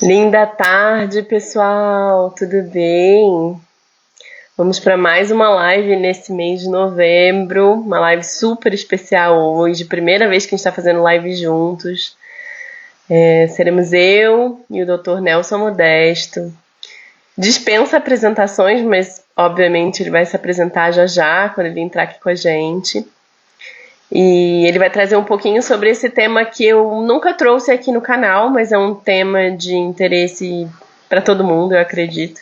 Linda tarde, pessoal. Tudo bem? Vamos para mais uma live nesse mês de novembro. Uma live super especial hoje. Primeira vez que a gente está fazendo live juntos. Seremos eu e o Dr. Nelson Modesto. Dispensa apresentações, mas obviamente ele vai se apresentar já já, quando ele entrar aqui com a gente. E ele vai trazer um pouquinho sobre esse tema que eu nunca trouxe aqui no canal, mas é um tema de interesse para todo mundo, eu acredito,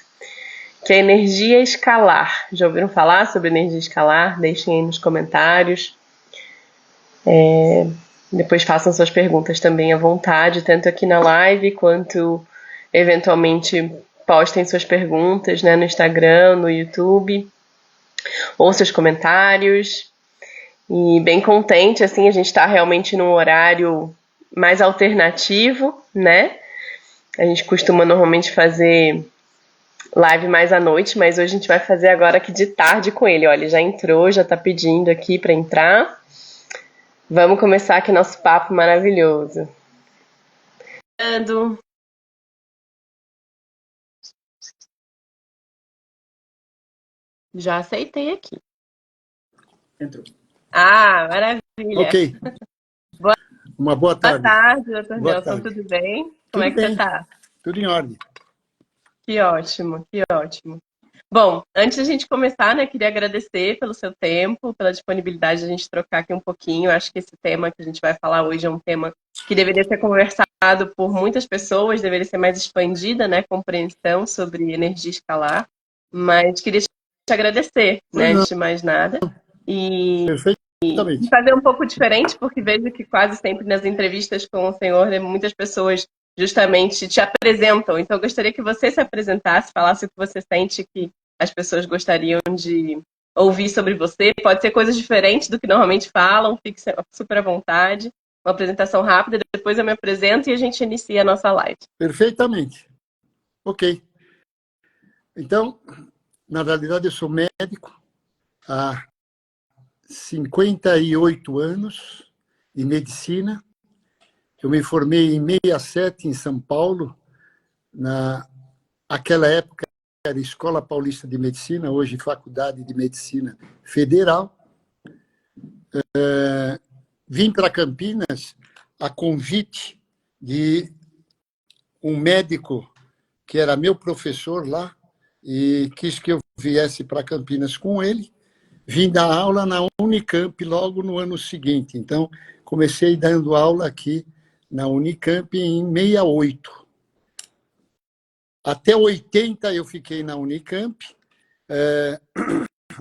que é energia escalar. Já ouviram falar sobre energia escalar? Deixem aí nos comentários. Depois façam suas perguntas também à vontade, tanto aqui na live quanto eventualmente postem suas perguntas, né, no Instagram, no YouTube, ou seus comentários. E bem contente, assim, a gente está realmente num horário mais alternativo, né? A gente costuma normalmente fazer live mais à noite, mas hoje a gente vai fazer agora aqui de tarde com ele. Olha, ele já entrou, já está pedindo aqui para entrar. Vamos começar aqui nosso papo maravilhoso. Já aceitei aqui. Entrou. Ah, maravilha. Ok. Uma boa tarde. Boa tarde, doutor Boa Nelson, tarde. tudo bem? Como Tudo é que bem. você está? Tudo em ordem. Que ótimo, que ótimo. Bom, antes de a gente começar, né, queria agradecer pelo seu tempo, pela disponibilidade de a gente trocar aqui um pouquinho. Acho que esse tema que a gente vai falar hoje é um tema que deveria ser conversado por muitas pessoas, deveria ser mais expandida, né, compreensão sobre energia escalar. Mas queria te agradecer, né, antes de mais nada. E Perfeitamente. fazer um pouco diferente, porque vejo que quase sempre nas entrevistas com o senhor, né, muitas pessoas justamente te apresentam. Então, eu gostaria que você se apresentasse, falasse o que você sente que as pessoas gostariam de ouvir sobre você. Pode ser coisas diferentes do que normalmente falam, fique super à vontade. Uma apresentação rápida, depois eu me apresento e a gente inicia a nossa live. Perfeitamente. Ok. Então, na realidade, eu sou médico há 58 anos em medicina. Eu me formei em 67 em São Paulo. Naquela época era Escola Paulista de Medicina, hoje Faculdade de Medicina Federal. Vim para Campinas a convite de um médico que era meu professor lá e quis que eu viesse para Campinas com ele. Vim dar aula na Unicamp logo no ano seguinte. Então, comecei dando aula aqui na Unicamp em 68. Até 80 eu fiquei na Unicamp.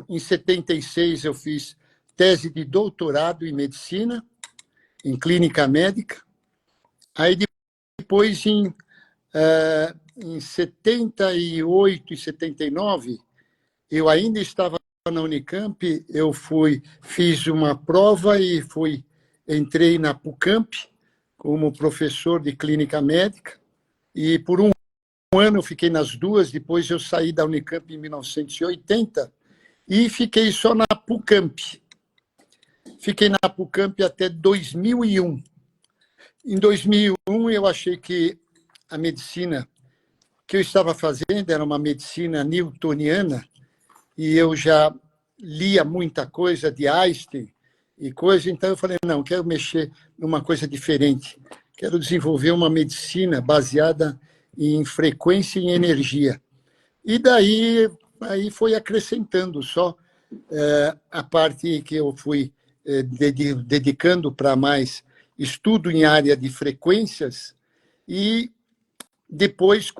Em 76 eu fiz tese de doutorado em medicina, em clínica médica. Aí depois, em 78 e 79, eu ainda estava na Unicamp, eu fiz uma prova e entrei na PUCamp como professor de clínica médica, e por um ano eu fiquei nas duas, depois eu saí da Unicamp em 1980 e fiquei só na PUCamp. Fiquei na PUCamp até 2001. Em 2001 eu achei que a medicina que eu estava fazendo era uma medicina newtoniana, e eu já lia muita coisa de Einstein e coisa, então eu falei, não, quero mexer numa coisa diferente. Quero desenvolver uma medicina baseada em frequência e energia. E daí aí foi acrescentando só a parte que eu fui dedicando para mais estudo em área de frequências, e depois,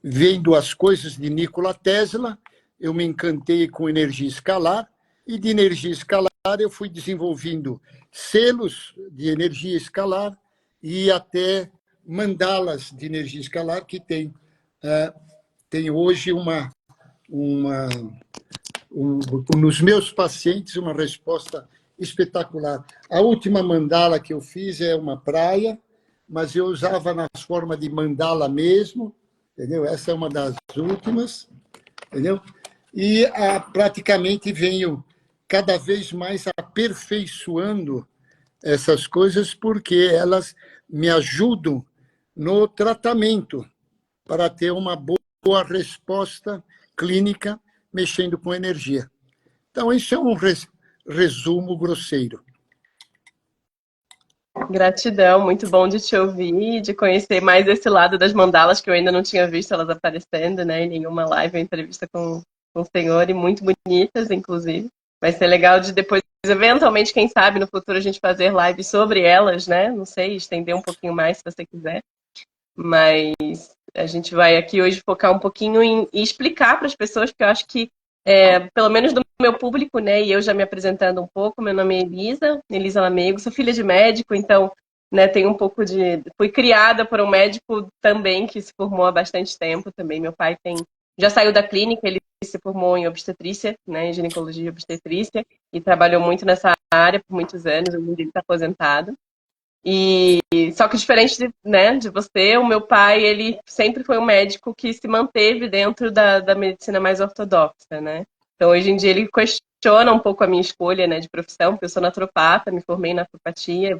vendo as coisas de Nikola Tesla, eu me encantei com energia escalar, e de energia escalar eu fui desenvolvendo selos de energia escalar e até mandalas de energia escalar, que tem hoje nos meus pacientes uma resposta espetacular. A última mandala que eu fiz é uma praia, mas eu usava na forma de mandala mesmo, entendeu? Essa é uma das últimas, entendeu? E praticamente venho cada vez mais aperfeiçoando essas coisas, porque elas me ajudam no tratamento, para ter uma boa resposta clínica mexendo com energia. Então, isso é um resumo grosseiro. Gratidão, muito bom de te ouvir, de conhecer mais esse lado das mandalas que eu ainda não tinha visto elas aparecendo, né, em nenhuma live ou entrevista com o senhor, e muito bonitas, inclusive. Vai ser legal de depois, eventualmente, quem sabe, no futuro a gente fazer live sobre elas, né? Não sei, estender um pouquinho mais se você quiser. Mas a gente vai aqui hoje focar um pouquinho em explicar para as pessoas, porque eu acho que, pelo menos do meu público, né, e eu já me apresentando um pouco, meu nome é Elisa Lamego, sou filha de médico, então, né, tenho um pouco de... Fui criada por um médico também, que se formou há bastante tempo também. Meu pai já saiu da clínica, ele se formou em obstetrícia, né, em ginecologia e obstetrícia, e trabalhou muito nessa área por muitos anos, hoje em dia ele está aposentado. E só que diferente de, né, de você, o meu pai, ele sempre foi um médico que se manteve dentro da medicina mais ortodoxa, né? Então, hoje em dia, ele questiona um pouco a minha escolha, né, de profissão, porque eu sou naturopata, me formei em naturopatia,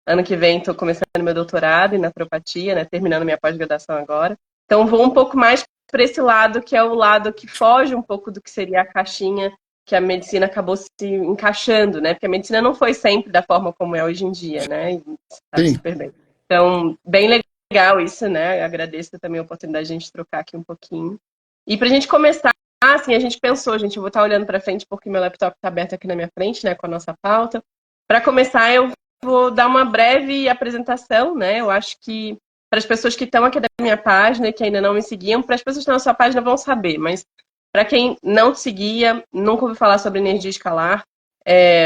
ano que vem estou começando meu doutorado em naturopatia, né, terminando minha pós-graduação agora. Então, vou um pouco mais para esse lado, que é o lado que foge um pouco do que seria a caixinha que a medicina acabou se encaixando, né? Porque a medicina não foi sempre da forma como é hoje em dia, né? E sabe Sim. super bem. Então, bem legal isso, né? Agradeço também a oportunidade de a gente trocar aqui um pouquinho. E para a gente começar, assim, a gente pensou, gente, eu vou estar olhando para frente porque meu laptop está aberto aqui na minha frente, né? Com a nossa pauta. Para começar, eu vou dar uma breve apresentação, né? Eu acho que para as pessoas que estão aqui da minha página e que ainda não me seguiam, para as pessoas que estão na sua página vão saber, mas para quem não te seguia, nunca ouviu falar sobre energia escalar,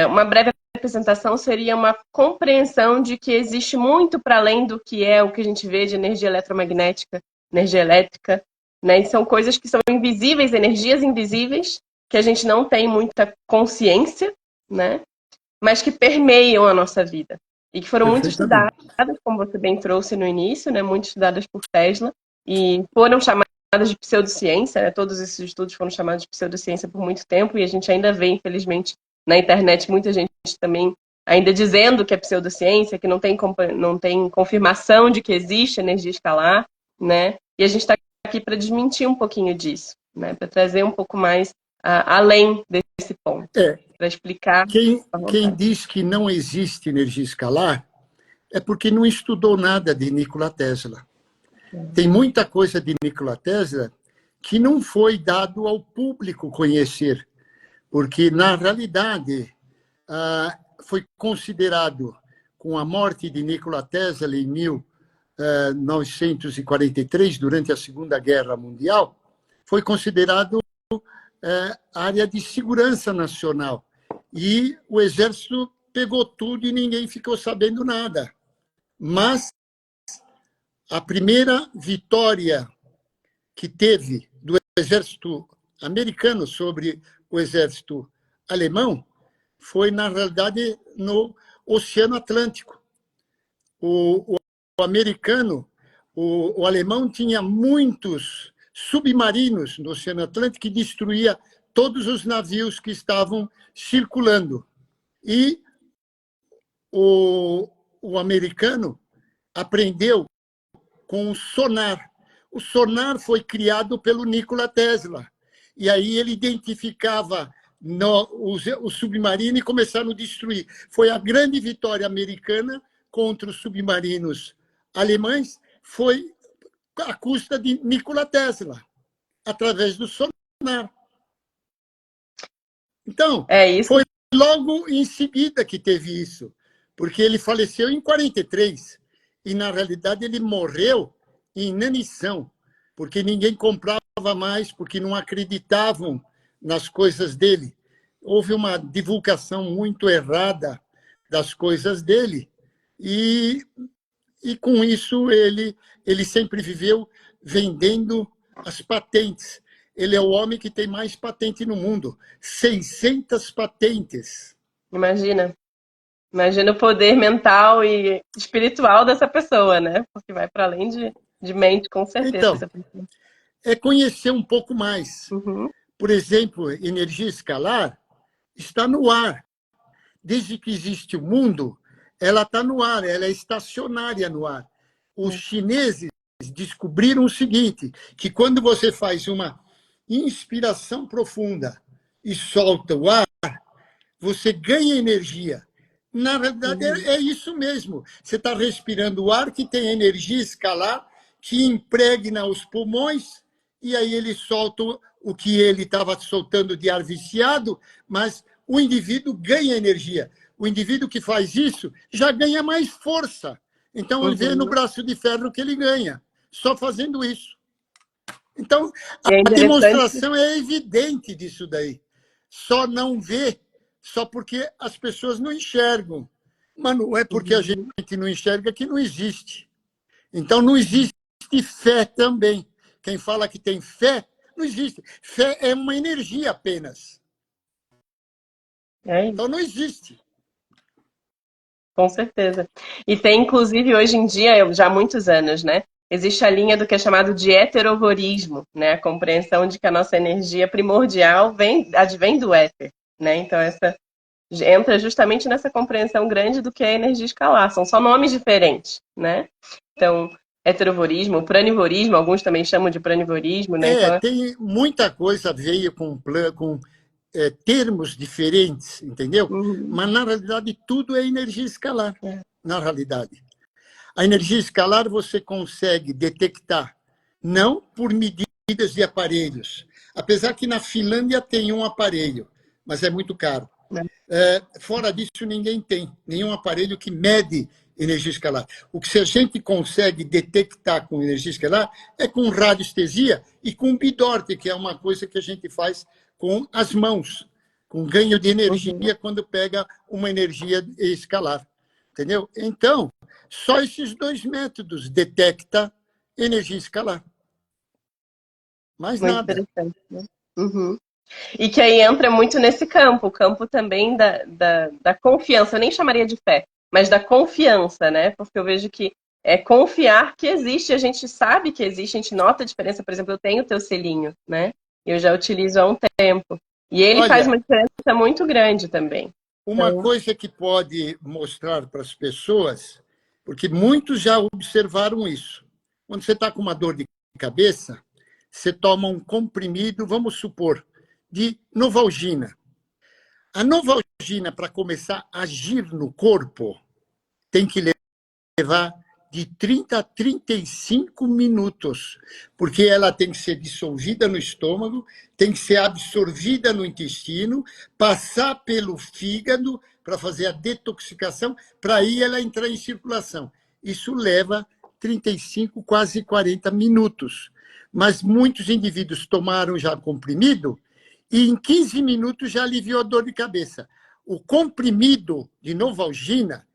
uma breve apresentação seria uma compreensão de que existe muito para além do que é o que a gente vê de energia eletromagnética, energia elétrica, né? E são coisas que são invisíveis, energias invisíveis, que a gente não tem muita consciência, né? Mas que permeiam a nossa vida e que foram muito estudadas, Perfeitamente. como você bem trouxe no início, né? Muito estudadas por Tesla e foram chamadas de pseudociência, né? Todos esses estudos foram chamados de pseudociência por muito tempo e a gente ainda vê, infelizmente, na internet muita gente também ainda dizendo que é pseudociência, que não tem confirmação de que existe energia escalar, né? E a gente está aqui para desmentir um pouquinho disso, né? Para trazer um pouco mais além desse ponto, para explicar. Quem diz que não existe energia escalar é porque não estudou nada de Nikola Tesla. Tem muita coisa de Nikola Tesla que não foi dado ao público conhecer, porque, na realidade, foi considerado, com a morte de Nikola Tesla em 1943, durante a Segunda Guerra Mundial, foi considerado área de segurança nacional. E o Exército pegou tudo e ninguém ficou sabendo nada. Mas a primeira vitória que teve do Exército americano sobre o Exército alemão foi, na realidade, no Oceano Atlântico. O americano, o alemão tinha muitos submarinos no Oceano Atlântico que destruía todos os navios que estavam circulando. E o americano aprendeu com o sonar. O sonar foi criado pelo Nikola Tesla. E aí ele identificava o submarino e começaram a destruir. Foi a grande vitória americana contra os submarinos alemães, foi à custa de Nikola Tesla, através do sonar. Então, foi logo em seguida que teve isso, porque ele faleceu em 43 e, na realidade, ele morreu em inanição, porque ninguém comprava mais, porque não acreditavam nas coisas dele. Houve uma divulgação muito errada das coisas dele e com isso ele sempre viveu vendendo as patentes. Ele é o homem que tem mais patente no mundo, 600 patentes. Imagina o poder mental e espiritual dessa pessoa, né? Porque vai para além de mente, com Então, certeza. é conhecer um pouco mais. Uhum. Por exemplo, energia escalar está no ar. Desde que existe o mundo, ela está no ar, ela é estacionária no ar. os chineses descobriram o seguinte, que quando você faz uma inspiração profunda e solta o ar, você ganha energia. Na verdade, é isso mesmo. Você está respirando o ar que tem energia escalar, que impregna os pulmões, e aí ele solta o que ele estava soltando de ar viciado, mas o indivíduo ganha energia. O indivíduo que faz isso já ganha mais força. Então, ele vê no braço de ferro que ele ganha, só fazendo isso. Então, É a interessante. demonstração é evidente disso daí. Só não vê, só porque as pessoas não enxergam. Mas não é porque a gente não enxerga que não existe. Então, não existe fé também. Quem fala que tem fé, não existe. Fé é uma energia apenas. É isso. Então, não existe. Com certeza. E tem, inclusive, hoje em dia, já há muitos anos, né? Existe a linha do que é chamado de heterovorismo, né? A compreensão de que a nossa energia primordial advém do éter, né? Então, essa entra justamente nessa compreensão grande do que é energia escalar. São só nomes diferentes, né? Então, heterovorismo, pranivorismo, alguns também chamam de pranivorismo, né? Então, Tem muita coisa veio com termos diferentes, entendeu? uhum, Mas, na realidade, tudo é energia escalar, é, na realidade. A energia escalar você consegue detectar, não por medidas de aparelhos, apesar que na Finlândia tem um aparelho, mas é muito caro. né? Fora disso, ninguém tem nenhum aparelho que mede energia escalar. O que a gente consegue detectar com energia escalar é com radiestesia e com bidorte, que é uma coisa que a gente faz com as mãos, com ganho de Uhum. energia quando pega uma energia escalar. Entendeu? Então, só esses dois métodos detecta energia escalar. Mais Muito nada. interessante, né? Uhum. E que aí entra muito nesse campo, o campo também da confiança. Eu nem chamaria de fé, mas da confiança, né? Porque eu vejo que é confiar que existe, a gente sabe que existe, a gente nota a diferença. Por exemplo, eu tenho o teu selinho, né? Eu já utilizo há um tempo. E ele faz uma Olha, diferença muito grande também. uma Então, coisa que pode mostrar para as pessoas, porque muitos já observaram isso. Quando você está com uma dor de cabeça, você toma um comprimido, vamos supor, de Novalgina. A Novalgina, para começar a agir no corpo, tem que levar de 30 a 35 minutos, porque ela tem que ser dissolvida no estômago, tem que ser absorvida no intestino, passar pelo fígado para fazer a detoxicação, para aí ela entrar em circulação. Isso leva 35, quase 40 minutos. Mas muitos indivíduos tomaram já comprimido e em 15 minutos já aliviou a dor de cabeça. O comprimido de Novalgina,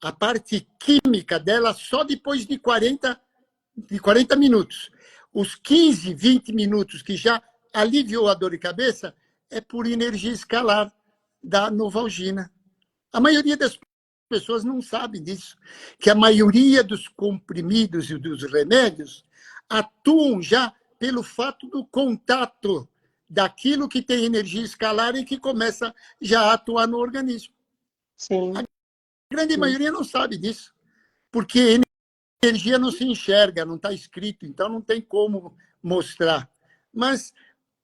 a parte química dela só depois de 40 minutos. Os 15, 20 minutos que já aliviou a dor de cabeça é por energia escalar da Novalgina. A maioria das pessoas não sabe disso, que a maioria dos comprimidos e dos remédios atuam já pelo fato do contato daquilo que tem energia escalar e que começa já a atuar no organismo. sim, A grande sim. maioria não sabe disso, porque energia não se enxerga, não está escrito, então não tem como mostrar. Mas,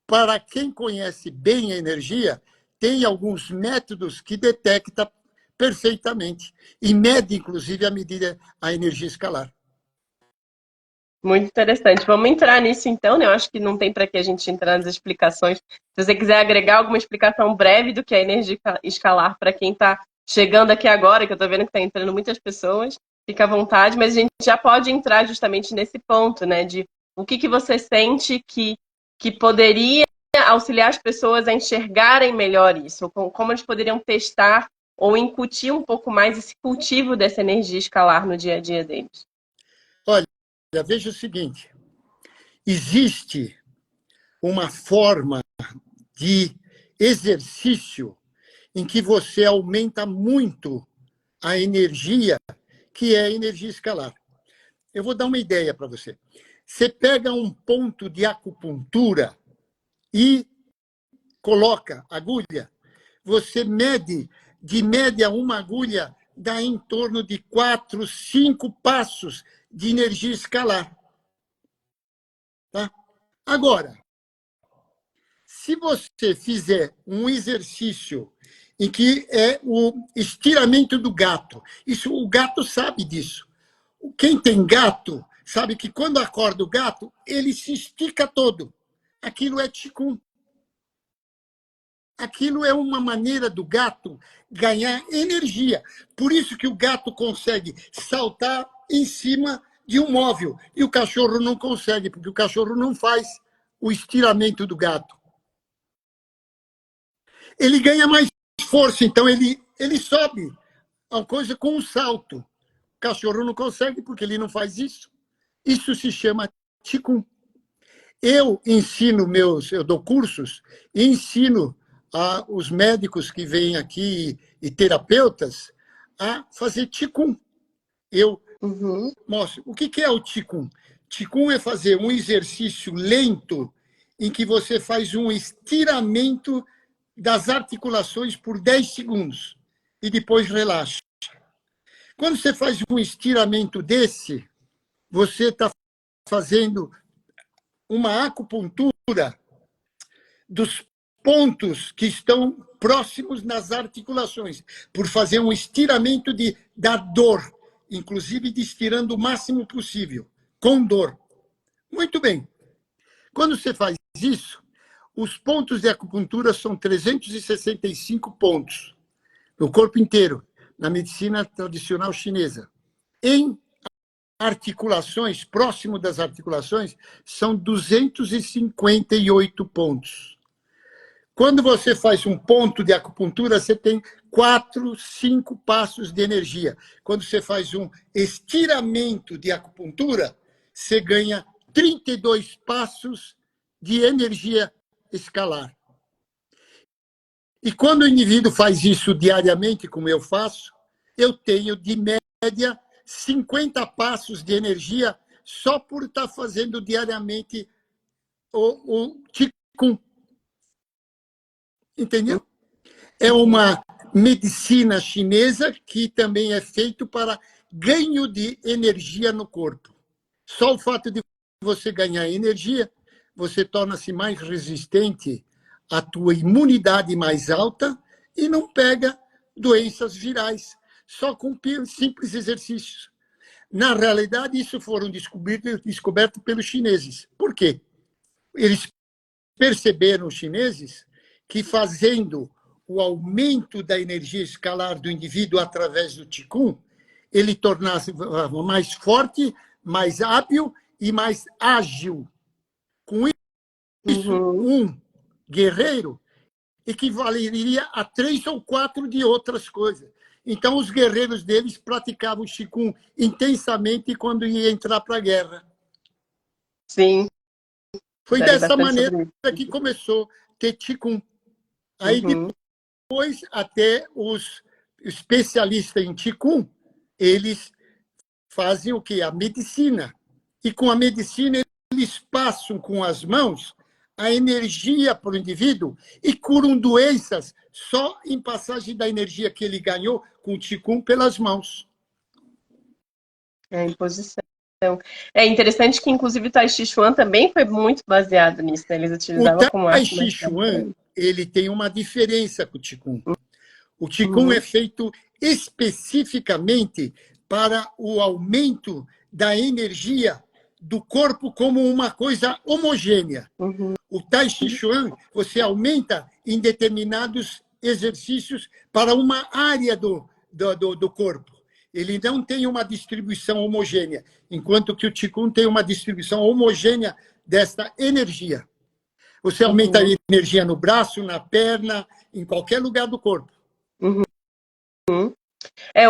para quem conhece bem a energia, tem alguns métodos que detecta perfeitamente e mede, inclusive, a energia escalar. Muito interessante. Vamos entrar nisso então, né? Eu acho que não tem para que a gente entrar nas explicações. Se você quiser agregar alguma explicação breve do que é energia escalar para quem está chegando aqui agora, que eu estou vendo que está entrando muitas pessoas, fica à vontade, mas a gente já pode entrar justamente nesse ponto, né? De o que você sente que poderia auxiliar as pessoas a enxergarem melhor isso, ou como eles poderiam testar ou incutir um pouco mais esse cultivo dessa energia escalar no dia a dia deles. Olha, veja o seguinte: existe uma forma de exercício em que você aumenta muito a energia, que é a energia escalar. Eu vou dar uma ideia para você. Você pega um ponto de acupuntura e coloca agulha. Você mede, de média, uma agulha dá em torno de 4, 5 passos de energia escalar. Tá? Agora, se você fizer um exercício em que é o estiramento do gato, isso o gato sabe disso. Quem tem gato sabe que quando acorda o gato, ele se estica todo. Aquilo é Qigong. Aquilo é uma maneira do gato ganhar energia. Por isso que o gato consegue saltar em cima de um móvel e o cachorro não consegue, porque o cachorro não faz o estiramento do gato. Ele ganha mais força, então ele sobe a coisa com um salto. O cachorro não consegue porque ele não faz isso. Isso se chama Qigong. Eu ensino eu dou cursos e ensino os médicos que vêm aqui e terapeutas a fazer Qigong. Eu mostro. O que é o Qigong? Qigong é fazer um exercício lento em que você faz um estiramento das articulações por 10 segundos e depois relaxa. Quando você faz um estiramento desse, você está fazendo uma acupuntura dos pontos que estão próximos nas articulações, por fazer um estiramento da dor, inclusive de estirando o máximo possível, com dor. Muito bem. Quando você faz isso, os pontos de acupuntura são 365 pontos no corpo inteiro, na medicina tradicional chinesa. Em articulações, próximo das articulações, são 258 pontos. Quando você faz um ponto de acupuntura, você tem 4, 5 passos de energia. Quando você faz um estiramento de acupuntura, você ganha 32 passos de energia escalar. E quando o indivíduo faz isso diariamente, como eu faço, eu tenho, de média, 50 passos de energia só por estar fazendo diariamente o Qigong. Entendeu? É uma medicina chinesa que também é feito para ganho de energia no corpo. Só o fato de você ganhar energia, você torna-se mais resistente, a tua imunidade mais alta e não pega doenças virais, só com simples exercícios. Na realidade, isso foram descobertos pelos chineses. Por quê? Eles perceberam, os chineses, que fazendo o aumento da energia escalar do indivíduo através do Qigong, ele tornasse mais forte, mais hábil e mais ágil. Com isso, um guerreiro equivaleria a 3 ou 4 de outras coisas. Então, os guerreiros deles praticavam o Qigong intensamente quando ia entrar para a guerra. Sim. Foi dessa maneira que começou a ter Qigong. Aí, depois, até os especialistas em Qigong, eles fazem o quê? A medicina. E com a medicina, eles passam com as mãos a energia para o indivíduo e curam doenças só em passagem da energia que ele ganhou com o Qigong pelas mãos. É, em posição. É interessante que, inclusive, o Tai Chi Chuan também foi muito baseado nisso, né? Eles utilizavam como arte. O Tai Chi Chuan, ele tem uma diferença com o Qigong. O Qigong é feito especificamente para o aumento da energia do corpo como uma coisa homogênea. O Tai Chi Chuan, você aumenta em determinados exercícios para uma área do corpo. Ele não tem uma distribuição homogênea, enquanto que o Qigong tem uma distribuição homogênea desta energia. Você aumenta a energia no braço, na perna, em qualquer lugar do corpo. O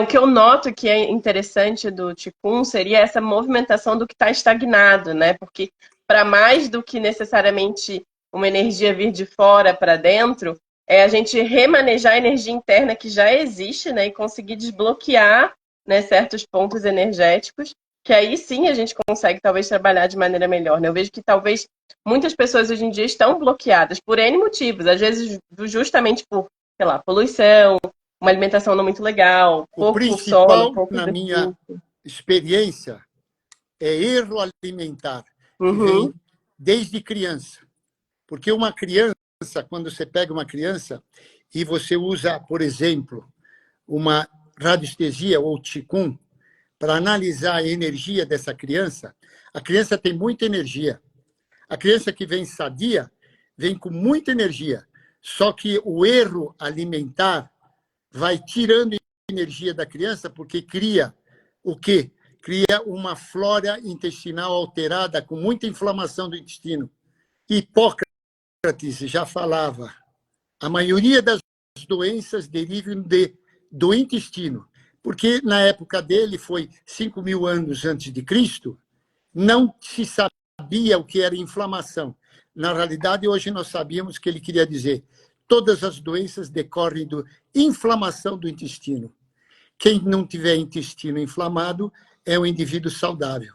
que eu noto que é interessante do Qigong seria essa movimentação do que está estagnado, né? Porque para mais do que necessariamente uma energia vir de fora para dentro, é a gente remanejar a energia interna que já existe, né? E conseguir desbloquear, né, certos pontos energéticos, que aí sim a gente consegue talvez trabalhar de maneira melhor, né? Eu vejo que talvez muitas pessoas hoje em dia estão bloqueadas por N motivos, às vezes justamente por, sei lá, poluição, uma alimentação não muito legal, pouco sono, pouco na minha experiência, é erro alimentar, que Uhum. vem desde criança. Porque uma criança, quando você pega uma criança e você usa, por exemplo, uma radiestesia ou Qigong para analisar a energia dessa criança, a criança tem muita energia. A criança que vem sadia vem com muita energia. Só que o erro alimentar vai tirando energia da criança porque cria o quê? Cria uma flora intestinal alterada com muita inflamação do intestino. Hipócrates já falava, a maioria das doenças derivam do intestino, porque na época dele, foi 5.000 anos antes de Cristo, não se sabia o que era inflamação. Na realidade, hoje nós sabíamos que ele queria dizer todas as doenças decorrem da inflamação do intestino. Quem não tiver intestino inflamado é um indivíduo saudável.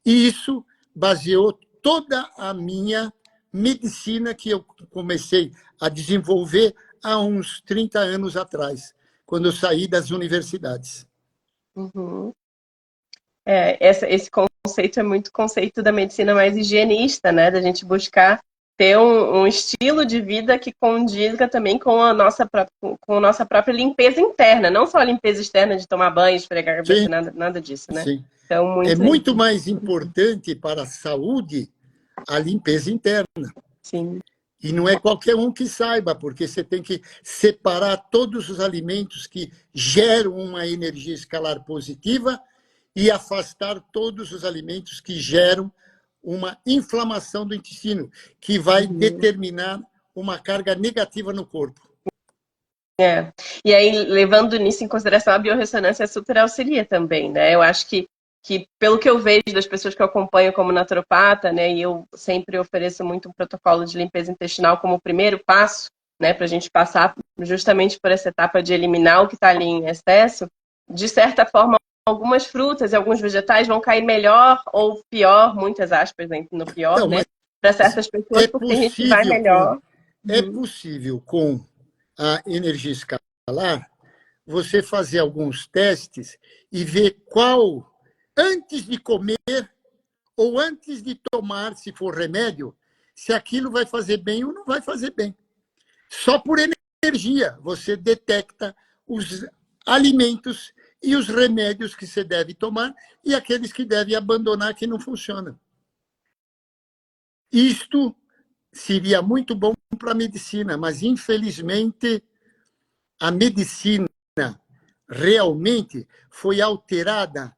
E isso baseou toda a minha medicina que eu comecei a desenvolver há uns 30 anos atrás, quando eu saí das universidades. Uhum. Esse conceito é muito conceito da medicina mais higienista, né? Da gente buscar ter um estilo de vida que condiga também com a nossa própria limpeza interna, não só a limpeza externa de tomar banho, esfregar a cabeça, Sim, nada disso, né? sim. Então, É muito muito isso. mais importante para a saúde a limpeza interna. Sim. E não é qualquer um que saiba, porque você tem que separar todos os alimentos que geram uma energia escalar positiva e afastar todos os alimentos que geram uma inflamação do intestino, que vai determinar uma carga negativa no corpo. É. E aí, levando nisso em consideração, a biorressonância super auxilia também, né? Eu acho que pelo que eu vejo das pessoas que eu acompanho como naturopata, né, e eu sempre ofereço muito um protocolo de limpeza intestinal como primeiro passo, né, para a gente passar justamente por essa etapa de eliminar o que está ali em excesso, de certa forma, algumas frutas e alguns vegetais vão cair melhor ou pior, muitas aspas no pior, Então, né, mas para certas pessoas, é porque tem gente que vai possível com, melhor. é Uhum. possível com a energia escalar você fazer alguns testes e ver qual, antes de comer ou antes de tomar, se for remédio, se aquilo vai fazer bem ou não vai fazer bem. Só por energia você detecta os alimentos e os remédios que você deve tomar e aqueles que deve abandonar que não funcionam. Isto seria muito bom para a medicina, mas infelizmente a medicina realmente foi alterada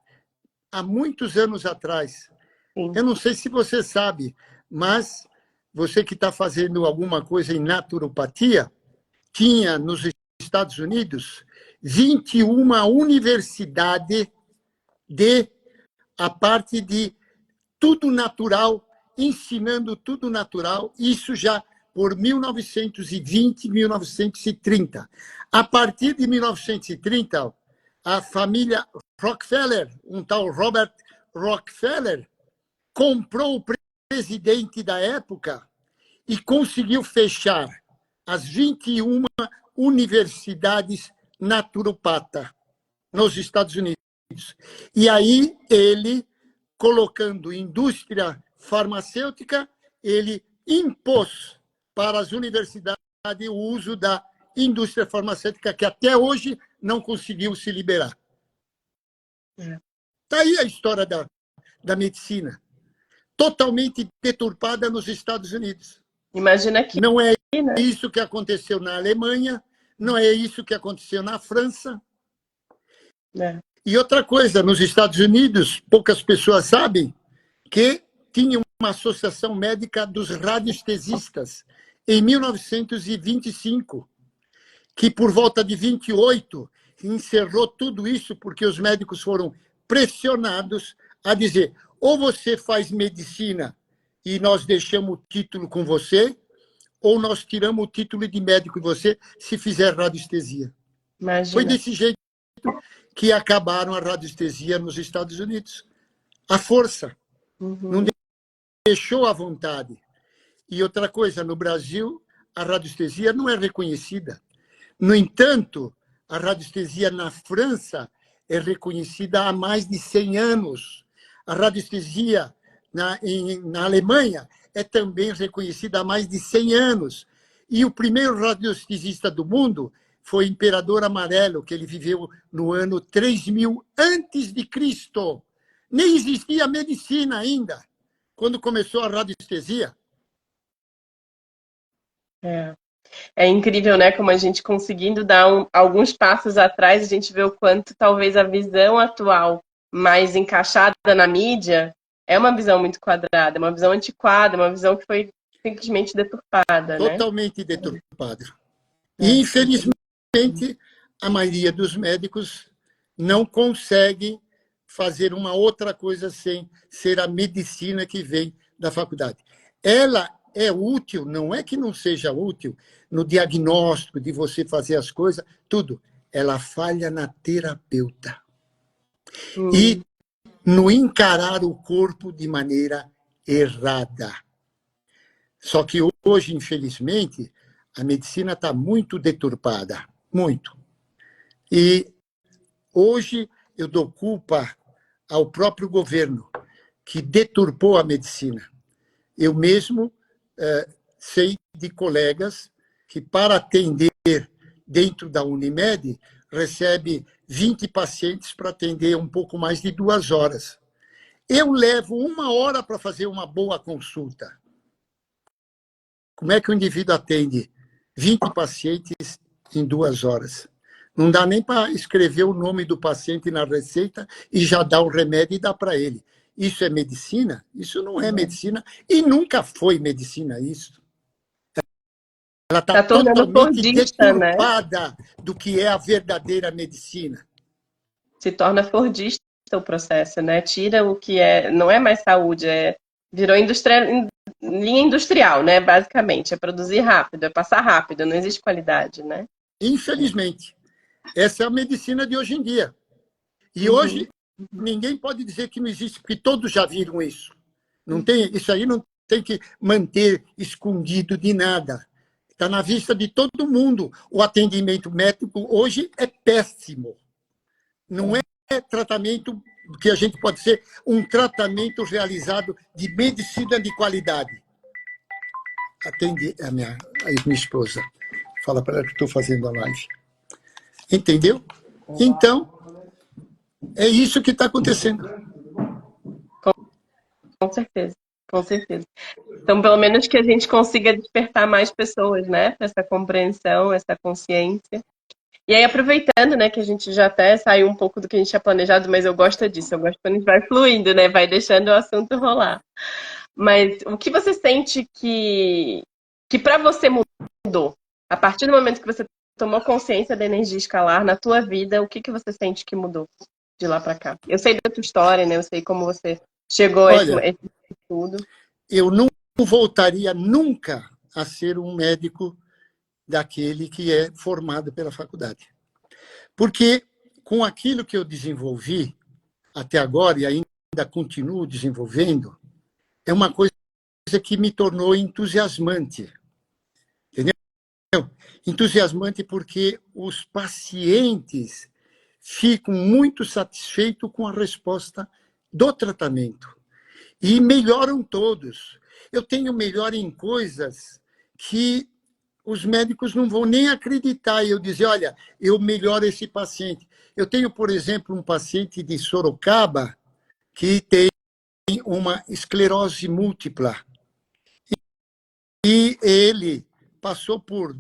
há muitos anos atrás. Sim. Eu não sei se você sabe, mas você que está fazendo alguma coisa em naturopatia, tinha nos Estados Unidos 21 universidades de a parte de tudo natural, ensinando tudo natural, isso já por 1920, 1930. A partir de 1930, a família Rockefeller, um tal Robert Rockefeller, comprou o presidente da época e conseguiu fechar as 21 universidades naturopata nos Estados Unidos. E aí ele, colocando indústria farmacêutica, ele impôs para as universidades o uso da indústria farmacêutica, que até hoje não conseguiu se liberar. Está aí a história da medicina, totalmente deturpada nos Estados Unidos. Imagina que, Não é né? isso que aconteceu na Alemanha, não é isso que aconteceu na França. É. E outra coisa, nos Estados Unidos, poucas pessoas sabem que tinha uma associação médica dos radiestesistas em 1925, que por volta de 28 encerrou tudo isso porque os médicos foram pressionados a dizer: ou você faz medicina e nós deixamos o título com você, ou nós tiramos o título de médico de você se fizer radiestesia. Foi Imagina. desse jeito que acabaram a radiestesia nos Estados Unidos. A força. Não Uhum. deixou à vontade. E outra coisa, no Brasil, a radiestesia não é reconhecida. No entanto, a radiestesia na França é reconhecida há mais de 100 anos. A radiestesia na Alemanha é também reconhecida há mais de 100 anos. E o primeiro radiestesista do mundo foi o Imperador Amarelo, que ele viveu no ano 3000 antes de Cristo. Nem existia medicina ainda, quando começou a radiestesia. É incrível, né? Como a gente conseguindo dar alguns passos atrás, a gente vê o quanto talvez a visão atual, mais encaixada na mídia, é uma visão muito quadrada, uma visão antiquada, uma visão que foi simplesmente deturpada, né? Totalmente deturpada. E, infelizmente, a maioria dos médicos não consegue fazer uma outra coisa sem ser a medicina que vem da faculdade. Ela é útil, não é que não seja útil no diagnóstico de você fazer as coisas, tudo. Ela falha na terapeuta. E no encarar o corpo de maneira errada. Só que hoje, infelizmente, a medicina está muito deturpada, muito. E hoje eu dou culpa ao próprio governo, que deturpou a medicina. Eu mesmo sei de colegas que, para atender dentro da Unimed, recebe 20 pacientes para atender um pouco mais de 2 horas. Eu levo 1 hora para fazer uma boa consulta. Como é que o indivíduo atende 20 pacientes em 2 horas? Não dá nem para escrever o nome do paciente na receita e já dar o remédio e dar para ele. Isso é medicina? Isso não é medicina e nunca foi medicina isso. Ela está tornando totalmente fordista, né? deturpada do que é a verdadeira medicina. Se torna fordista o processo, né? Tira o que não é mais saúde, virou linha industrial, né? Basicamente, é produzir rápido, é passar rápido, não existe qualidade, né? Infelizmente, essa é a medicina de hoje em dia. E hoje ninguém pode dizer que não existe, porque todos já viram isso. Não tem, isso aí não tem que manter escondido de nada. Está na vista de todo mundo. O atendimento médico hoje é péssimo. Não é tratamento que a gente pode ser um tratamento realizado de medicina de qualidade. Atende a minha esposa. Fala para ela que estou fazendo a live. Entendeu? Então, é isso que está acontecendo. Com certeza, com certeza. Então, pelo menos que a gente consiga despertar mais pessoas, né? Para essa compreensão, essa consciência. E aí, aproveitando, né, que a gente já até saiu um pouco do que a gente tinha planejado, mas eu gosto disso, eu gosto quando a gente vai fluindo, né? Vai deixando o assunto rolar. Mas o que você sente que para você mudou? A partir do momento que você tomou consciência da energia escalar na tua vida, o que você sente que mudou de lá para cá? Eu sei da tua história, né? Eu sei como você chegou a esse tudo. Eu não voltaria nunca a ser um médico daquele que é formado pela faculdade. Porque com aquilo que eu desenvolvi até agora, e ainda continuo desenvolvendo, é uma coisa que me tornou entusiasmante. Entendeu? Entusiasmante porque os pacientes ficam muito satisfeitos com a resposta do tratamento. E melhoram todos. Eu tenho melhora em coisas que os médicos não vão nem acreditar. E eu dizer, olha, eu melhoro esse paciente. Eu tenho, por exemplo, um paciente de Sorocaba que tem uma esclerose múltipla. E ele passou por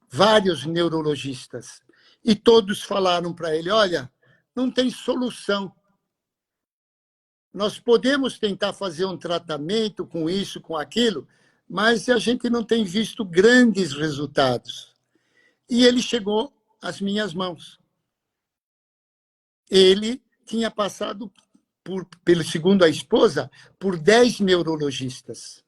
vários neurologistas. E todos falaram para ele, olha, não tem solução. Nós podemos tentar fazer um tratamento com isso, com aquilo, mas a gente não tem visto grandes resultados. E ele chegou às minhas mãos. Ele tinha passado, pelo segundo a esposa, por 10 neurologistas.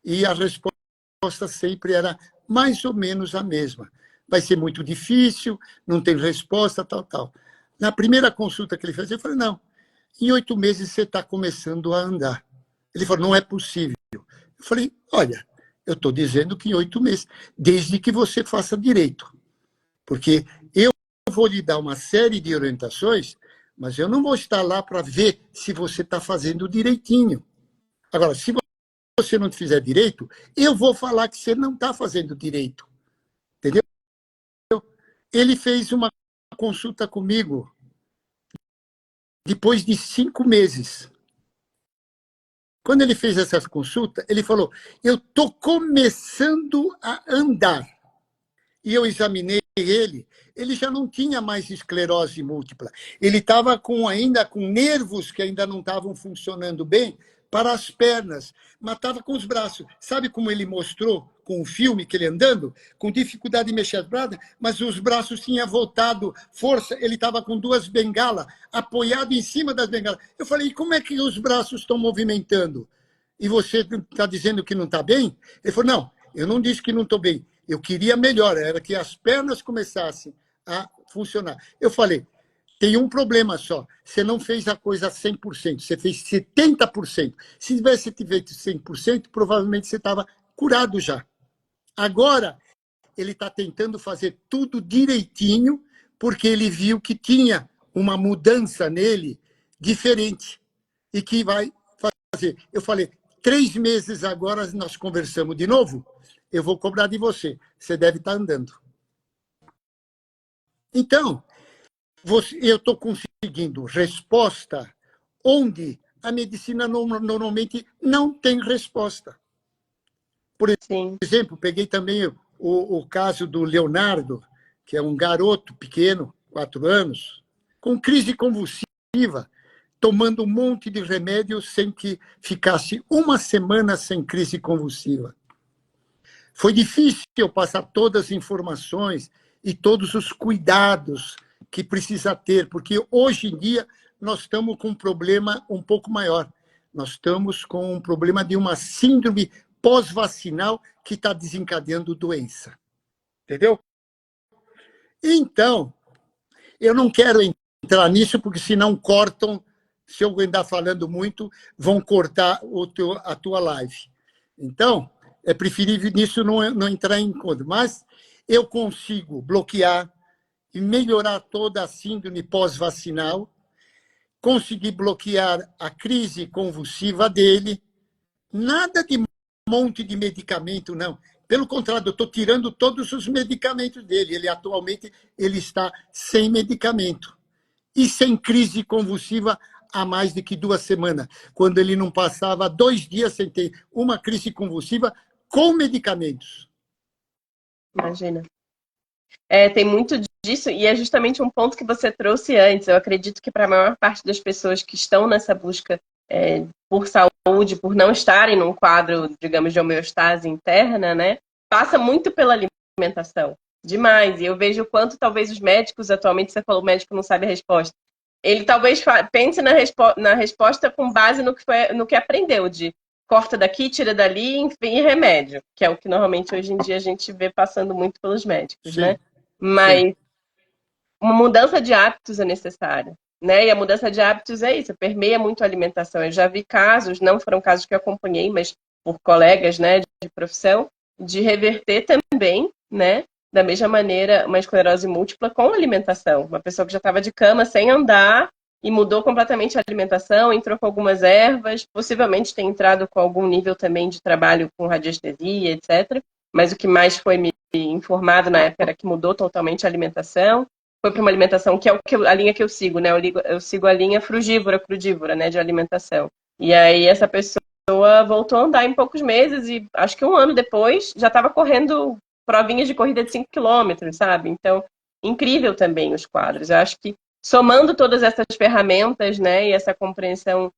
E a resposta sempre era mais ou menos a mesma. Vai ser muito difícil, não tem resposta, tal, tal. Na primeira consulta que ele fez, eu falei, não, em 8 meses você está começando a andar. Ele falou, não é possível. Eu falei, olha, eu estou dizendo que em 8 meses, desde que você faça direito. Porque eu vou lhe dar uma série de orientações, mas eu não vou estar lá para ver se você está fazendo direitinho. Agora, se você não fizer direito, eu vou falar que você não está fazendo direito. Entendeu? Ele fez uma consulta comigo depois de 5 meses. Quando ele fez essa consulta, ele falou, eu estou começando a andar. E eu examinei ele já não tinha mais esclerose múltipla. Ele estava ainda com nervos que ainda não estavam funcionando bem para as pernas, mas estava com os braços. Sabe como ele mostrou com o filme que ele andando? Com dificuldade de mexer as braças, mas os braços tinham voltado força, ele estava com 2 bengalas, apoiado em cima das bengalas. Eu falei, e como é que os braços estão movimentando? E você está dizendo que não está bem? Ele falou, não, eu não disse que não estou bem. Eu queria melhor, era que as pernas começassem a funcionar. Eu falei, tem um problema só, você não fez a coisa 100%, você fez 70%. Se tivesse feito 100%, provavelmente você estava curado já. Agora, ele está tentando fazer tudo direitinho, porque ele viu que tinha uma mudança nele diferente e que vai fazer. Eu falei, 3 meses agora nós conversamos de novo, eu vou cobrar de você. Você deve estar andando. Então, eu estou conseguindo resposta onde a medicina normalmente não tem resposta. Por exemplo, peguei também o caso do Leonardo, que é um garoto pequeno, 4 anos, com crise convulsiva, tomando um monte de remédio sem que ficasse 1 semana sem crise convulsiva. Foi difícil eu passar todas as informações e todos os cuidados que precisa ter, porque hoje em dia nós estamos com um problema um pouco maior. Nós estamos com um problema de uma síndrome pós-vacinal que está desencadeando doença. Entendeu? Então, eu não quero entrar nisso, porque senão cortam, se eu andar falando muito, vão cortar a tua live. Então, é preferível nisso não entrar em conta. Mas eu consigo bloquear e melhorar toda a síndrome pós-vacinal, conseguir bloquear a crise convulsiva dele, nada de monte de medicamento, não. Pelo contrário, eu estou tirando todos os medicamentos dele. Ele atualmente está sem medicamento e sem crise convulsiva há mais de que 2 semanas, quando ele não passava 2 dias sem ter uma crise convulsiva com medicamentos. Imagina. Tem muito disso, e é justamente um ponto que você trouxe antes. Eu acredito que para a maior parte das pessoas que estão nessa busca por saúde, por não estarem num quadro, digamos, de homeostase interna, né, passa muito pela alimentação. Demais. E eu vejo o quanto talvez os médicos, atualmente, você falou, o médico não sabe a resposta. Ele talvez pense na resposta com base no que aprendeu, de corta daqui, tira dali, enfim, remédio, que é o que normalmente hoje em dia a gente vê passando muito pelos médicos, Sim, né? Mas sim. uma mudança de hábitos é necessária, né? E a mudança de hábitos é isso, permeia muito a alimentação. Eu já vi casos, não foram casos que eu acompanhei, mas por colegas, né, de profissão, de reverter também, né, da mesma maneira, uma esclerose múltipla com alimentação. Uma pessoa que já estava de cama sem andar e mudou completamente a alimentação, entrou com algumas ervas, possivelmente tem entrado com algum nível também de trabalho com radiestesia, etc. Mas o que mais foi me informado na época era que mudou totalmente a alimentação. Foi para uma alimentação que é a linha que eu sigo, né? Eu sigo a linha frugívora, crudívora, né, de alimentação. E aí essa pessoa voltou a andar em poucos meses e acho que 1 ano depois já estava correndo provinhas de corrida de 5 quilômetros, sabe? Então, incrível também os quadros. Eu acho que somando todas essas ferramentas, né, e essa compreensão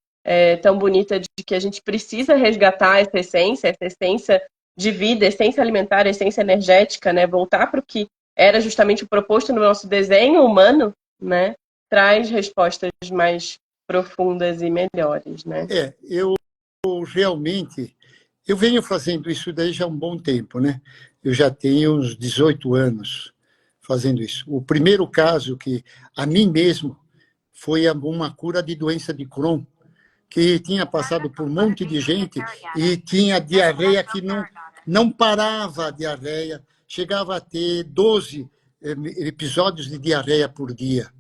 tão bonita de que a gente precisa resgatar essa essência de vida, essência alimentar, essência energética, né, voltar para o que era justamente o proposto no nosso desenho humano, né, traz respostas mais profundas e melhores, né? Eu realmente, eu venho fazendo isso daí já há um bom tempo, né? Eu já tenho uns 18 anos fazendo isso. O primeiro caso que a mim mesmo foi uma cura de doença de Crohn, que tinha passado por um monte de gente e tinha diarreia que não parava a diarreia, chegava a ter 12 episódios de diarreia por dia.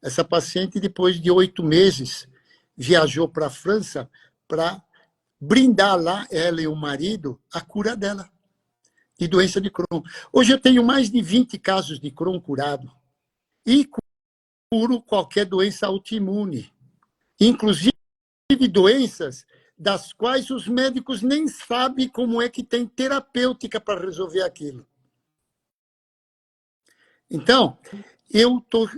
Essa paciente, depois de 8 meses, viajou para a França para brindar lá, ela e o marido, a cura dela, de doença de Crohn. Hoje eu tenho mais de 20 casos de Crohn curado. E curo qualquer doença autoimune. Inclusive doenças das quais os médicos nem sabem como é que tem terapêutica para resolver aquilo. Então, eu estou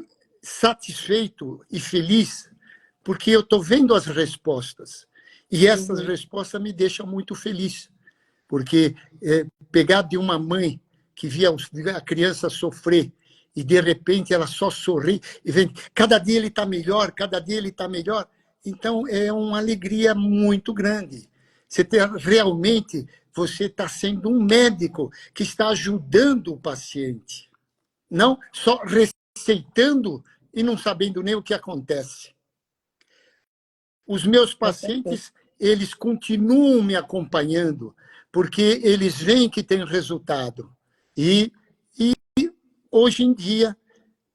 satisfeito e feliz porque eu estou vendo as respostas. E essas respostas me deixam muito feliz. Porque pegar de uma mãe que via a criança sofrer e, de repente, ela só sorri e vem, cada dia ele está melhor, cada dia ele está melhor. Então, é uma alegria muito grande. Realmente, você está sendo um médico que está ajudando o paciente. Não só receitando e não sabendo nem o que acontece. Os meus pacientes, eles continuam me acompanhando, porque eles veem que tem resultado. E hoje em dia,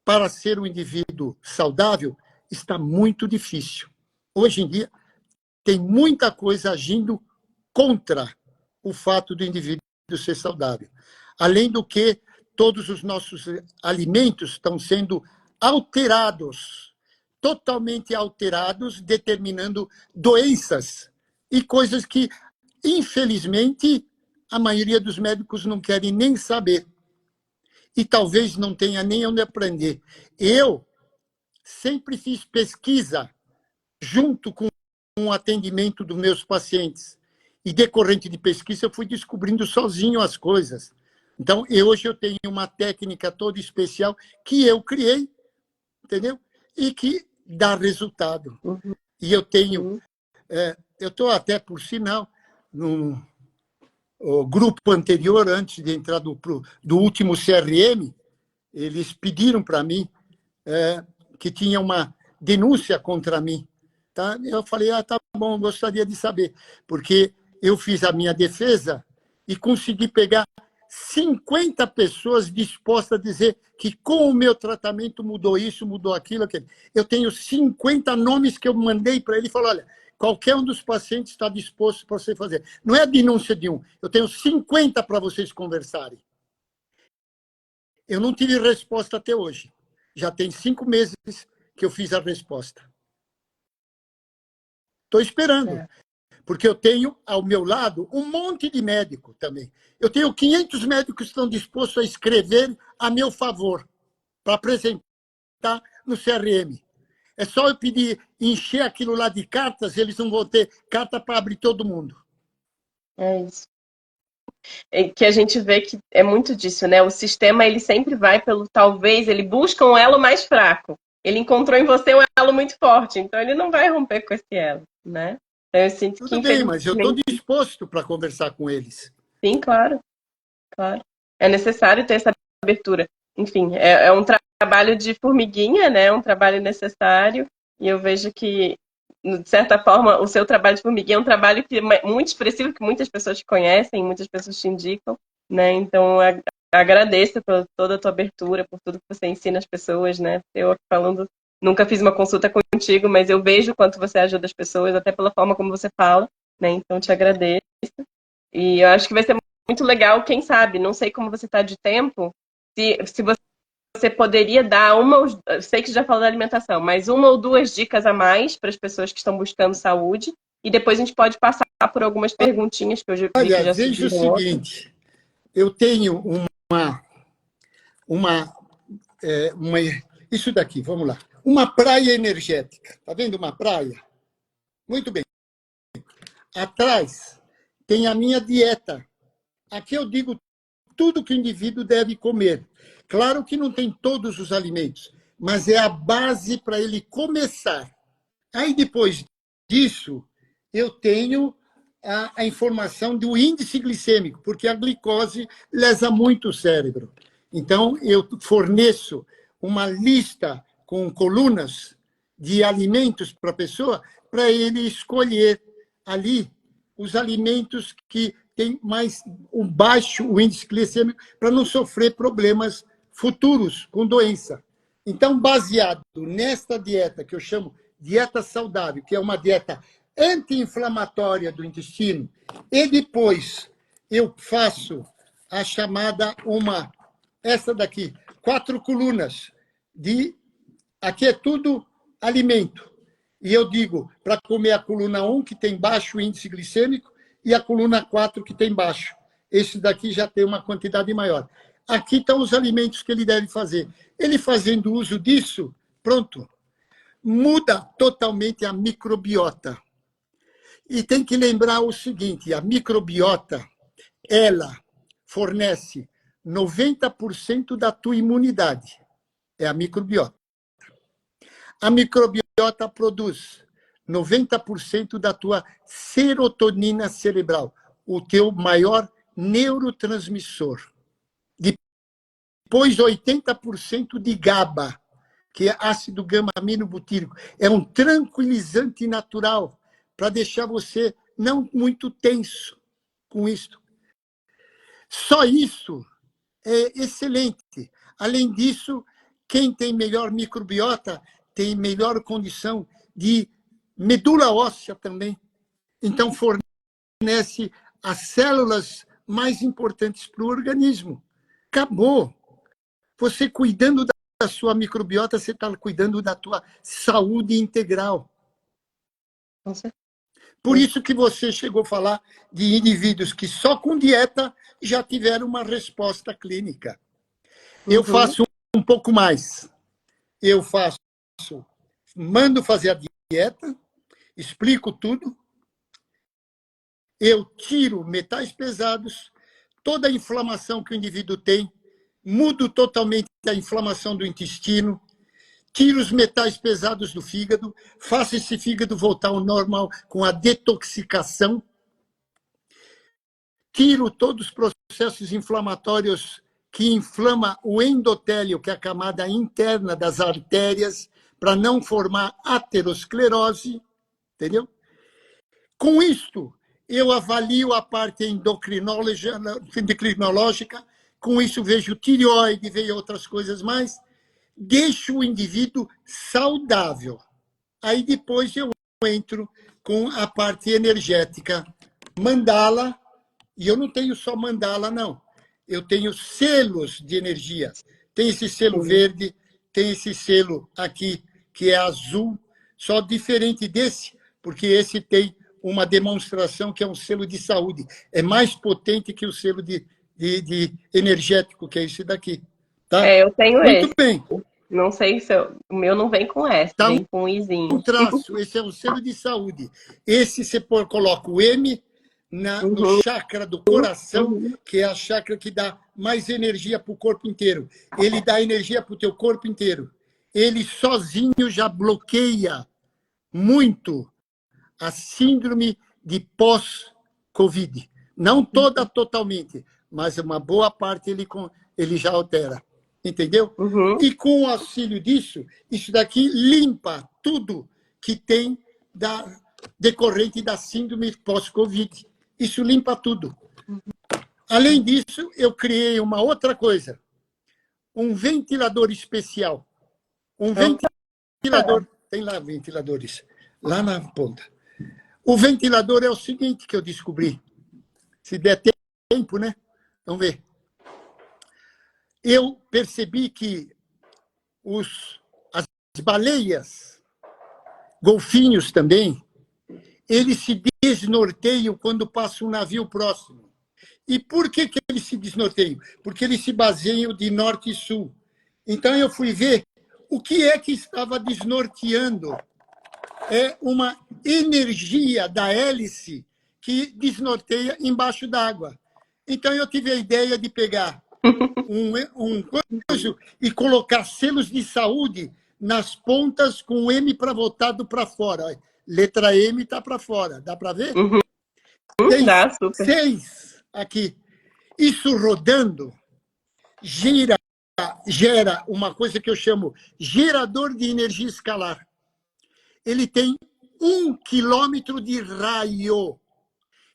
para ser um indivíduo saudável, está muito difícil. Hoje em dia, tem muita coisa agindo contra o fato do indivíduo ser saudável. Além do que, todos os nossos alimentos estão sendo alterados, totalmente alterados, determinando doenças e coisas que, infelizmente, a maioria dos médicos não querem nem saber. E talvez não tenha nem onde aprender. Eu sempre fiz pesquisa junto com o atendimento dos meus pacientes. E, decorrente de pesquisa, eu fui descobrindo sozinho as coisas. Então, hoje eu tenho uma técnica toda especial que eu criei, entendeu? E que dá resultado. E eu tenho... eu estou até, por sinal, no grupo anterior, antes de entrar do último CRM, eles pediram para mim que tinha uma denúncia contra mim. Tá? Eu falei, tá bom, gostaria de saber, porque eu fiz a minha defesa e consegui pegar 50 pessoas dispostas a dizer que com o meu tratamento mudou isso, mudou aquilo, aquilo. Eu tenho 50 nomes que eu mandei para ele e falei, olha, qualquer um dos pacientes está disposto para você fazer. Não é a denúncia de um, eu tenho 50 para vocês conversarem. Eu não tive resposta até hoje. Já tem 5 meses que eu fiz a resposta. Estou esperando, porque eu tenho ao meu lado um monte de médico também. Eu tenho 500 médicos que estão dispostos a escrever a meu favor para apresentar no CRM. É só eu pedir, encher aquilo lá de cartas, eles não vão ter carta para abrir todo mundo. É isso. É que a gente vê que é muito disso, né? O sistema, ele sempre vai pelo, talvez, ele busca um elo mais fraco. Ele encontrou em você um elo muito forte, então ele não vai romper com esse elo, né? Então eu sinto Tudo que, bem, mas eu estou infelizmente... disposto para conversar com eles. Sim, claro, claro. É necessário ter essa abertura. Enfim, é um trabalho de formiguinha, né? Um trabalho necessário, e eu vejo que, de certa forma, o seu trabalho de formiguinha é um trabalho que é muito expressivo, que muitas pessoas te conhecem, muitas pessoas te indicam, né? Então, agradeço por toda a tua abertura, por tudo que você ensina as pessoas, né? Eu aqui falando, nunca fiz uma consulta contigo, mas eu vejo o quanto você ajuda as pessoas, até pela forma como você fala, né? Então, te agradeço. E eu acho que vai ser muito legal, quem sabe, não sei como você está de tempo, se você poderia dar eu sei que você já falou da alimentação, mas 1 ou 2 dicas a mais para as pessoas que estão buscando saúde, e depois a gente pode passar por algumas perguntinhas que eu vi que Olha, já veja o surgiram outras. seguinte, eu tenho isso daqui, vamos lá. Uma praia energética. Está vendo uma praia? Muito bem. Atrás tem a minha dieta. Aqui eu digo tudo que o indivíduo deve comer. Claro que não tem todos os alimentos, mas é a base para ele começar. Aí, depois disso, eu tenho a informação do índice glicêmico, porque a glicose lesa muito o cérebro. Então, eu forneço uma lista com colunas de alimentos para a pessoa, para ele escolher ali os alimentos que têm mais baixo o índice glicêmico, para não sofrer problemas futuros com doença. Então, baseado nesta dieta, que eu chamo dieta saudável, que é uma dieta anti-inflamatória do intestino, e depois eu faço a chamada essa daqui, 4 colunas, aqui é tudo alimento. E eu digo, para comer a coluna 1, que tem baixo índice glicêmico, e a coluna 4, que tem baixo. Esse daqui já tem uma quantidade maior. Aqui estão os alimentos que ele deve fazer. Ele fazendo uso disso, pronto, muda totalmente a microbiota. E tem que lembrar o seguinte, a microbiota, ela fornece 90% da tua imunidade. É a microbiota. A microbiota produz 90% da tua serotonina cerebral, o teu maior neurotransmissor. Depois, 80% de GABA, que é ácido gama-aminobutírico. É um tranquilizante natural para deixar você não muito tenso com isso. Só isso é excelente. Além disso, quem tem melhor microbiota tem melhor condição de medula óssea também. Então, fornece as células mais importantes para o organismo. Acabou. Você cuidando da sua microbiota, você está cuidando da tua saúde integral. Por isso que você chegou a falar de indivíduos que só com dieta já tiveram uma resposta clínica. Eu faço um pouco mais. Eu mando fazer a dieta, explico tudo, eu tiro metais pesados, toda a inflamação que o indivíduo tem, mudo totalmente a inflamação do intestino, tiro os metais pesados do fígado, faço esse fígado voltar ao normal com a detoxicação, tiro todos os processos inflamatórios que inflama o endotélio, que é a camada interna das artérias, para não formar aterosclerose, entendeu? Com isto, eu avalio a parte endocrinológica, com isso vejo tireoide, vejo outras coisas mais, deixo o indivíduo saudável. Aí depois eu entro com a parte energética. Mandala, e eu não tenho só mandala, não. Eu tenho selos de energia. Tem esse selo verde, tem esse selo aqui, que é azul, só diferente desse, porque esse tem uma demonstração que é um selo de saúde. É mais potente que o selo de energético, que é esse daqui. Tá? Eu tenho Muito esse. bem. Não sei se o meu não vem com S, Tá vem com um izinho. um traço, esse é um selo de saúde. Esse você coloca o M no chakra do coração, que é a chakra que dá mais energia para o corpo inteiro. Ele dá energia para o teu corpo inteiro. Ele sozinho já bloqueia muito a síndrome de pós-Covid. Não toda totalmente, mas uma boa parte ele já altera. Entendeu? E com o auxílio disso, isso daqui limpa tudo que tem decorrente da síndrome pós-Covid. Isso limpa tudo. Além disso, eu criei uma outra coisa. Um ventilador especial. Um ventilador... Tem lá ventiladores, lá na ponta. O ventilador é o seguinte que eu descobri. Se der tempo, né? Vamos ver. Eu percebi que as baleias, golfinhos também, eles se desnorteiam quando passa um navio próximo. E por que eles se desnorteiam? Porque eles se baseiam de norte e sul. Então eu fui ver o que é que estava desnorteando. É uma energia da hélice que desnorteia embaixo d'água. Então eu tive a ideia de pegar um coisa e colocar selos de saúde nas pontas com o M para voltado para fora. Letra M está para fora, dá para ver? Tem Dá, super. 6 aqui. Isso rodando gera uma coisa que eu chamo gerador de energia escalar. Ele tem 1 quilômetro de raio.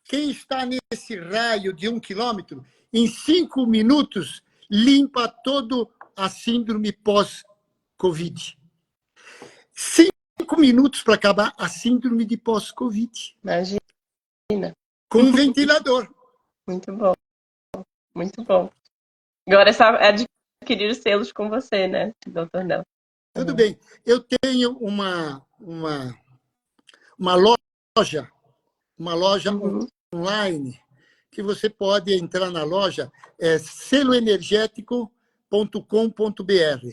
Quem está nesse raio de 1 quilômetro, em 5 minutos, limpa toda a síndrome pós-Covid. Covid. 5 minutos para acabar a síndrome de pós-Covid. Imagina. Com um ventilador. Muito bom. Muito bom. Agora é só adquirir os selos com você, né, doutor Nelson? Tudo bem. Eu tenho uma loja online, que você pode entrar na loja, seloenergético.com.br.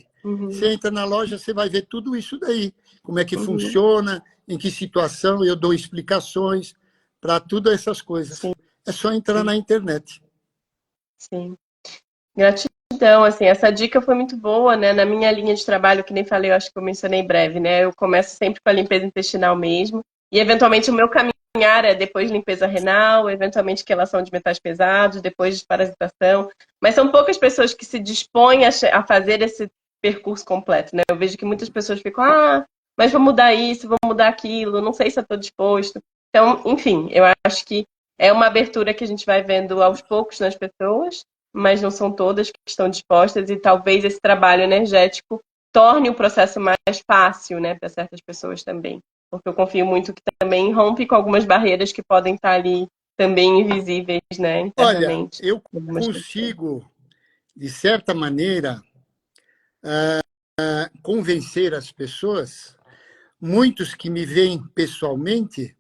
Você entra na loja, você vai ver tudo isso daí, como é que funciona, em que situação, eu dou explicações para todas essas coisas. Sim. É só entrar na internet. Sim. Gratidão, assim, essa dica foi muito boa, né? Na minha linha de trabalho, que nem falei, eu acho que eu mencionei em breve, né? Eu começo sempre com a limpeza intestinal mesmo, e eventualmente o meu caminhar é depois limpeza renal, eventualmente quelação de metais pesados, depois desparasitação, mas são poucas pessoas que se dispõem a fazer esse percurso completo, né? Eu vejo que muitas pessoas ficam, mas vou mudar isso, vou mudar aquilo, não sei se eu estou disposto. Então, enfim, eu acho que é uma abertura que a gente vai vendo aos poucos nas pessoas, mas não são todas que estão dispostas, e talvez esse trabalho energético torne o processo mais fácil, né, para certas pessoas também. Porque eu confio muito que também rompe com algumas barreiras que podem estar ali também invisíveis, né, internamente. Olha, eu consigo, de certa maneira, convencer as pessoas, muitos que me veem pessoalmente,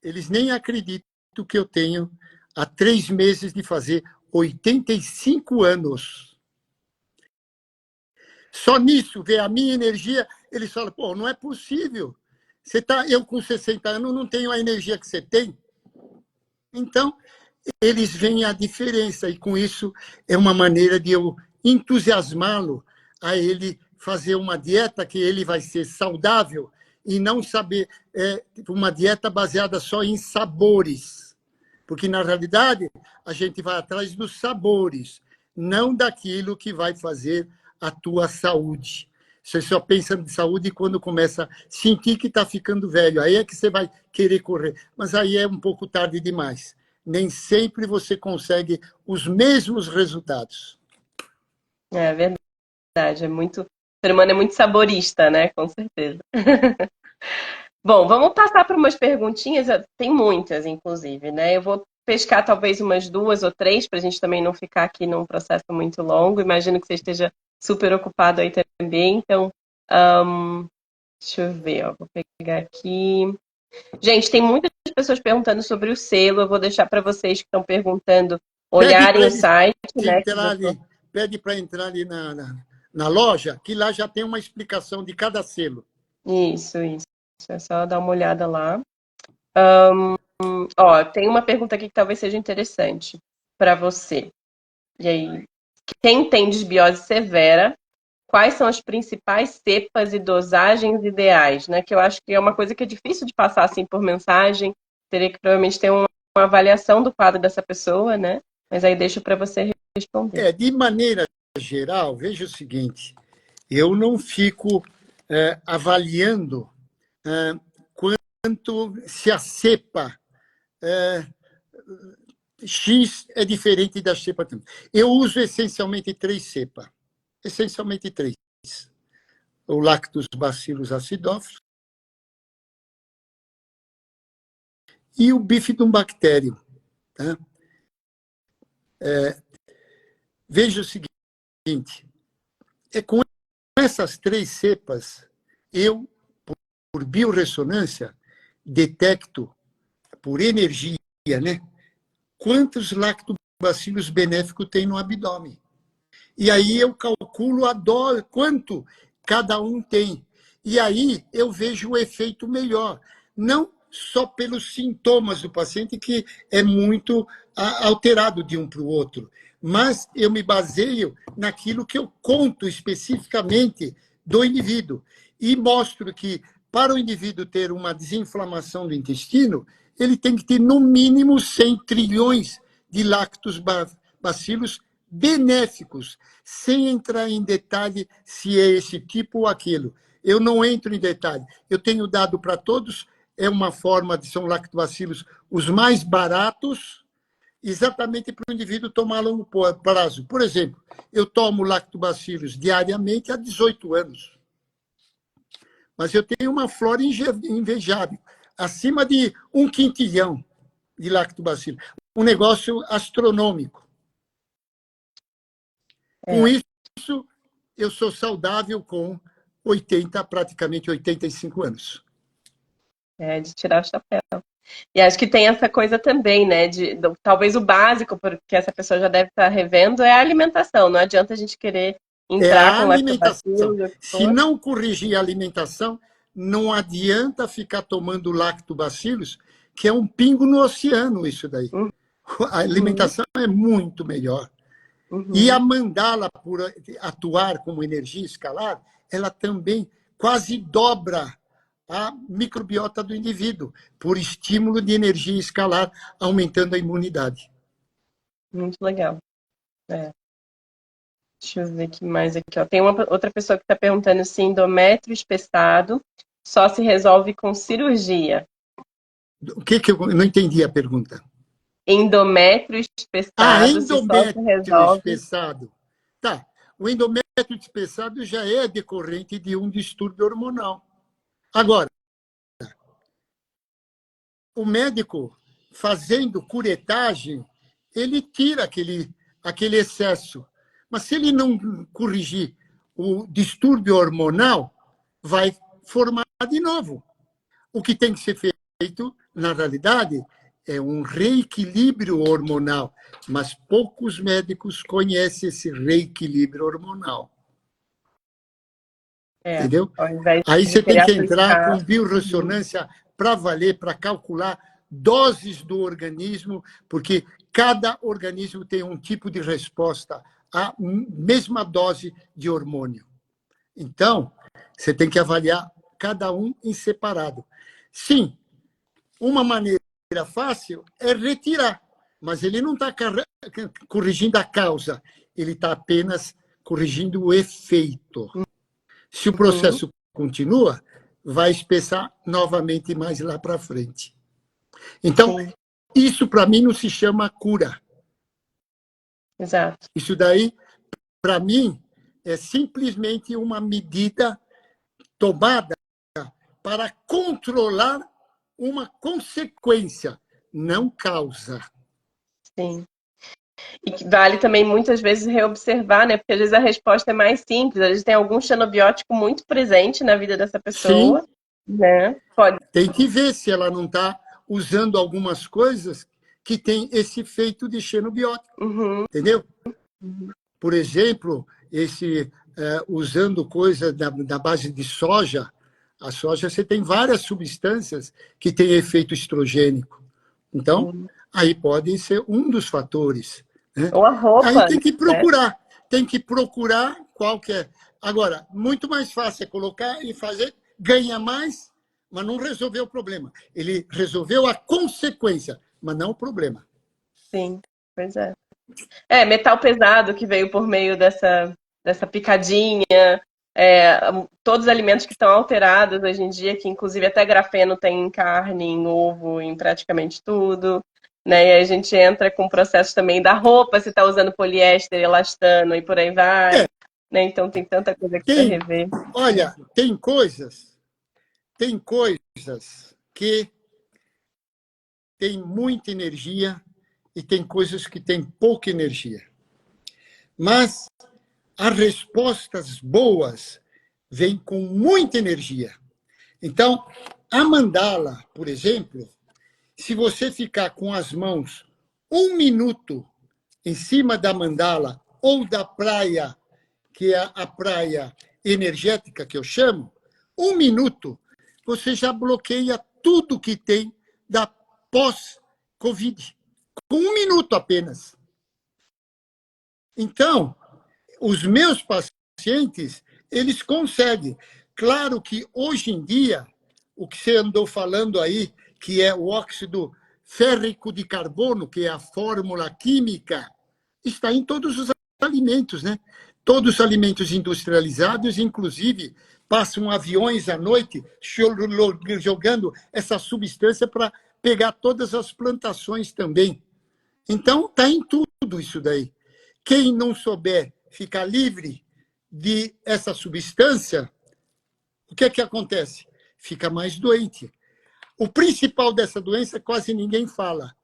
eles nem acreditam que eu tenho há 3 meses de fazer 85 anos. Só nisso, ver a minha energia, eles falam, pô, não é possível. Eu com 60 anos não tenho a energia que você tem. Então, eles veem a diferença, e com isso é uma maneira de eu entusiasmá-lo a ele fazer uma dieta que ele vai ser saudável e não saber uma dieta baseada só em sabores. Porque, na realidade, a gente vai atrás dos sabores, não daquilo que vai fazer a tua saúde. Você só pensa em saúde quando começa a sentir que está ficando velho. Aí é que você vai querer correr. Mas aí é um pouco tarde demais. Nem sempre você consegue os mesmos resultados. É verdade, o ser humano é muito saborista, né? Com certeza. Bom, vamos passar por umas perguntinhas, tem muitas, inclusive, né? Eu vou pescar talvez umas 2 ou 3, para a gente também não ficar aqui num processo muito longo. Imagino que você esteja super ocupado aí também, então, deixa eu ver, ó, vou pegar aqui. Gente, tem muitas pessoas perguntando sobre o selo, eu vou deixar para vocês que estão perguntando olharem o site, né? Pede para entrar ali na loja, que lá já tem uma explicação de cada selo. Isso. É só dar uma olhada lá. Ó, tem uma pergunta aqui que talvez seja interessante para você. E aí, quem tem desbiose severa, quais são as principais cepas e dosagens ideais, né? Que eu acho que é uma coisa que é difícil de passar assim por mensagem. Teria que provavelmente ter uma avaliação do quadro dessa pessoa, né? Mas aí deixo para você responder. De maneira geral, veja o seguinte, eu não fico avaliando quanto se a cepa X é diferente da cepa. Eu uso essencialmente 3 cepas. Essencialmente 3. O Lactobacillus acidophilus e o Bifidobacterium. Tá? Veja o seguinte, com essas 3 cepas, eu, por biorressonância, detecto por energia, né, quantos lactobacilos benéficos tem no abdômen. E aí eu calculo a dose, quanto cada um tem. E aí eu vejo o efeito melhor. Não só pelos sintomas do paciente, que é muito alterado de um para o outro, mas eu me baseio naquilo que eu conto especificamente do indivíduo. E mostro que, para o indivíduo ter uma desinflamação do intestino, ele tem que ter, no mínimo, 100 trilhões de lactobacilos benéficos, sem entrar em detalhe se é esse tipo ou aquilo. Eu não entro em detalhe. Eu tenho dado para todos, é uma forma de, são lactobacilos os mais baratos exatamente para o indivíduo tomar a longo prazo. Por exemplo, eu tomo lactobacillus diariamente há 18 anos. Mas eu tenho uma flora invejável, acima de 1 quintilhão de lactobacillus. Um negócio astronômico. Com isso, eu sou saudável com 80, praticamente 85 anos. De tirar o chapéu. E acho que tem essa coisa também, né? Talvez o básico, porque essa pessoa já deve estar revendo, é a alimentação. Não adianta a gente querer É entrar a com alimentação. lactobacillus, o que Se for. não corrigir a alimentação, não adianta ficar tomando lactobacillus, que é um pingo no oceano isso daí. A Uhum, alimentação é muito melhor. E a uhum. mandala, por atuar como energia escalar, ela também quase dobra a microbiota do indivíduo, por estímulo de energia escalar, aumentando a imunidade. Muito legal. É. Deixa eu ver aqui mais aqui, ó. Tem outra pessoa que está perguntando se endométrio espessado só se resolve com cirurgia. O que eu não entendi a pergunta? Endométrio espessado se só se Endométrio resolve. espessado. Tá. O endométrio espessado já é decorrente de um distúrbio hormonal. Agora, o médico, fazendo curetagem, ele tira aquele excesso. Mas se ele não corrigir o distúrbio hormonal, vai formar de novo. O que tem que ser feito, na realidade, é um reequilíbrio hormonal, mas poucos médicos conhecem esse reequilíbrio hormonal. Entendeu? Ao invés Aí de você tem querer que entrar aplicar. com biorressonância para valer, para calcular doses do organismo, porque cada organismo tem um tipo de resposta à mesma dose de hormônio. Então, você tem que avaliar cada um em separado. Sim, uma maneira fácil é retirar, mas ele não está corrigindo a causa, ele está apenas corrigindo o efeito. Se o Uhum, processo continua, vai espessar novamente mais lá para frente. Então, sim, isso para mim não se chama cura. exato. Isso daí, para mim, é simplesmente uma medida tomada para controlar uma consequência, não causa. Sim. E que vale também muitas vezes reobservar, né? Porque às vezes a resposta é mais simples. Às vezes tem algum xenobiótico muito presente na vida dessa Sim, pessoa, né? Pode. tem que ver se ela não está usando algumas coisas que têm esse efeito de xenobiótico, Uhum, entendeu? uhum. Por exemplo, usando coisa da base de soja, a soja você tem várias substâncias que têm efeito estrogênico. Então, Sim. aí pode ser um dos fatores. Né? Ou a Aí roupa, né? tem que procurar qual que é. Agora, muito mais fácil é colocar e fazer, ganha mais, mas não resolveu o problema. Ele resolveu a consequência, mas não o problema. Sim, pois é. Metal pesado que veio por meio dessa picadinha, todos os alimentos que estão alterados hoje em dia, que inclusive até grafeno tem em carne, em ovo, em praticamente tudo. Né? E aí a gente entra com o processo também da roupa, se está usando poliéster, elastano e por aí vai. É, Né? Então tem tanta coisa aqui para tem, rever. olha, tem coisas que têm muita energia e tem coisas que têm pouca energia. Mas as respostas boas vêm com muita energia. Então, a mandala, por exemplo, se você ficar com as mãos 1 minuto em cima da mandala ou da praia, que é a praia energética que eu chamo, 1 minuto, você já bloqueia tudo que tem da pós-Covid. Com 1 minuto apenas. Então, os meus pacientes, eles conseguem. Claro que hoje em dia, o que você andou falando aí, que é o óxido férrico de carbono, que é a fórmula química, está em todos os alimentos, né? Todos os alimentos industrializados, inclusive, passam aviões à noite jogando essa substância para pegar todas as plantações também. Então, está em tudo isso daí. Quem não souber ficar livre de essa substância, o que é que acontece? Fica mais doente. O principal dessa doença, quase ninguém fala.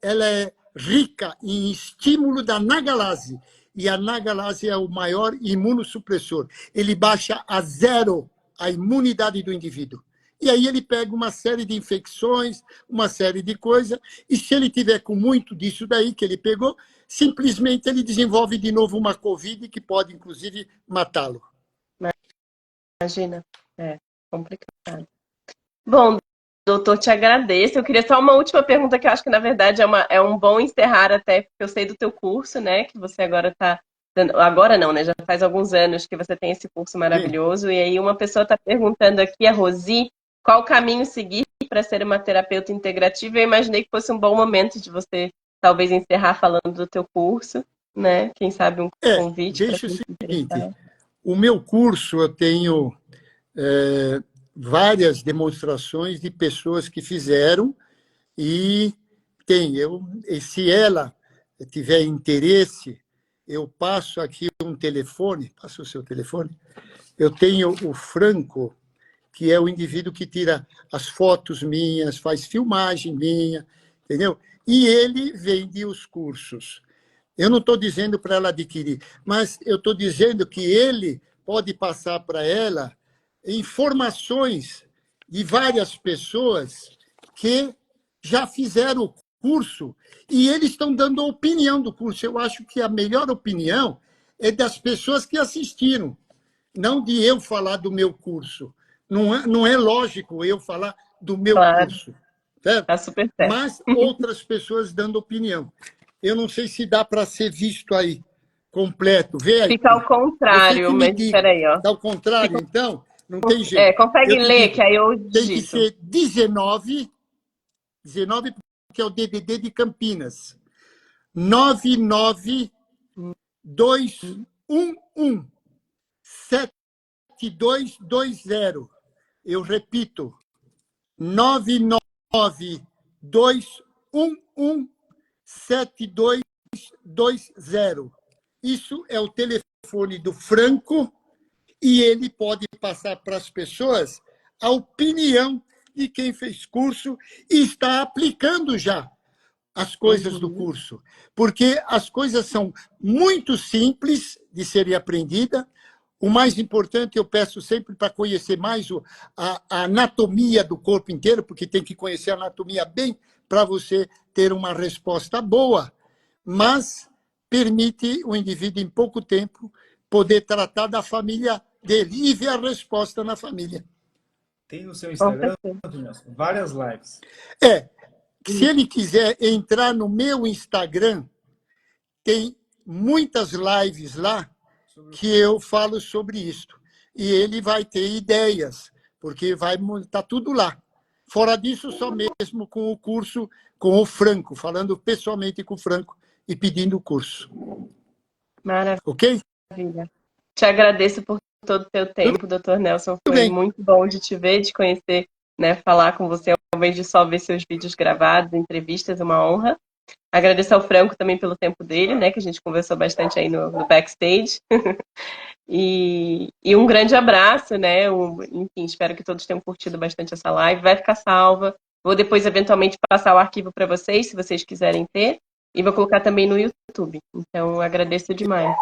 Ela é rica em estímulo da nagalase. E a nagalase é o maior imunossupressor. Ele baixa a zero a imunidade do indivíduo. E aí ele pega uma série de infecções, uma série de coisas, e se ele tiver com muito disso daí que ele pegou, simplesmente ele desenvolve de novo uma Covid que pode, inclusive, matá-lo. Imagina, é complicado. Bom, doutor, te agradeço. Eu queria só uma última pergunta que eu acho que, na verdade, é um bom encerrar até, porque eu sei do teu curso, né, que você agora está dando... Agora não, né, já faz alguns anos que você tem esse curso maravilhoso, e aí uma pessoa está perguntando aqui, a Rosi, qual o caminho seguir para ser uma terapeuta integrativa? Eu imaginei que fosse um bom momento de você, talvez, encerrar falando do teu curso, né, quem sabe um convite para deixa o quem se seguinte, interessar. o meu curso eu tenho várias demonstrações de pessoas que fizeram e se ela tiver interesse, eu passo aqui um telefone, passo o seu telefone, eu tenho o Franco, que é o indivíduo que tira as fotos minhas, faz filmagem minha, entendeu? E ele vende os cursos. Eu não estou dizendo para ela adquirir, mas eu estou dizendo que ele pode passar para ela informações de várias pessoas que já fizeram o curso e eles estão dando a opinião do curso. Eu acho que a melhor opinião é das pessoas que assistiram, não de eu falar do meu curso. Não é lógico eu falar do meu Claro, curso, certo? tá super certo. Mas outras pessoas dando opinião. Eu não sei se dá para ser visto aí, completo. Vê aí. Fica ao Você contrário, que me mas diga. peraí, ó. Está ao contrário, então? Não tem jeito. Consegue Eu te ler, digo, que aí eu tem que digito. ser 19 porque é o DDD de Campinas. 99211 7220. Eu repito, 99211 7220. Isso é o telefone do Franco e ele pode passar para as pessoas a opinião de quem fez curso e está aplicando já as coisas do curso, porque as coisas são muito simples de serem aprendidas. O mais importante, eu peço sempre para conhecer mais a anatomia do corpo inteiro, porque tem que conhecer a anatomia bem para você ter uma resposta boa, mas permite o indivíduo, em pouco tempo, poder tratar da família dele e ver a resposta na família. Tem no seu Instagram várias lives. Se ele quiser entrar no meu Instagram, tem muitas lives lá que eu falo sobre isso. E ele vai ter ideias, porque vai estar tudo lá. Fora disso, só mesmo com o curso, com o Franco, falando pessoalmente com o Franco e pedindo o curso. Maravilha. Ok? Te agradeço por todo o teu tempo, doutor Nelson. Foi muito bom de te ver, de conhecer, né, falar com você, ao invés de só ver seus vídeos gravados, entrevistas, é uma honra. Agradeço ao Franco também pelo tempo dele, né, que a gente conversou bastante aí no backstage. E um grande abraço, né? Enfim, espero que todos tenham curtido bastante essa live. Vai ficar salva. Vou depois, eventualmente, passar o arquivo para vocês, se vocês quiserem ter. E vou colocar também no YouTube. Então, agradeço demais.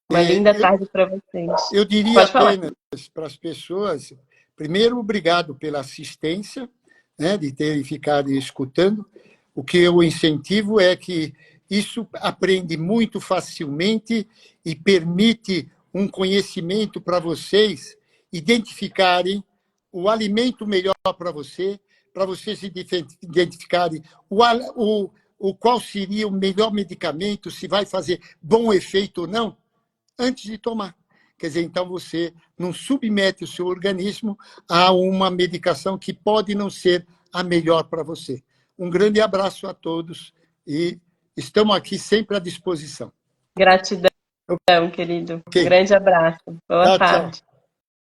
Uma linda tarde para vocês. Eu diria apenas para as pessoas, primeiro, obrigado pela assistência, né, de terem ficado escutando. O que eu incentivo é que isso aprende muito facilmente e permite um conhecimento para vocês identificarem o alimento melhor para vocês identificarem qual seria o melhor medicamento, se vai fazer bom efeito ou não, antes de tomar. Quer dizer, então você não submete o seu organismo a uma medicação que pode não ser a melhor para você. Um grande abraço a todos e estamos aqui sempre à disposição. Gratidão, querido. Okay. Um grande abraço. Boa tarde. Tchau.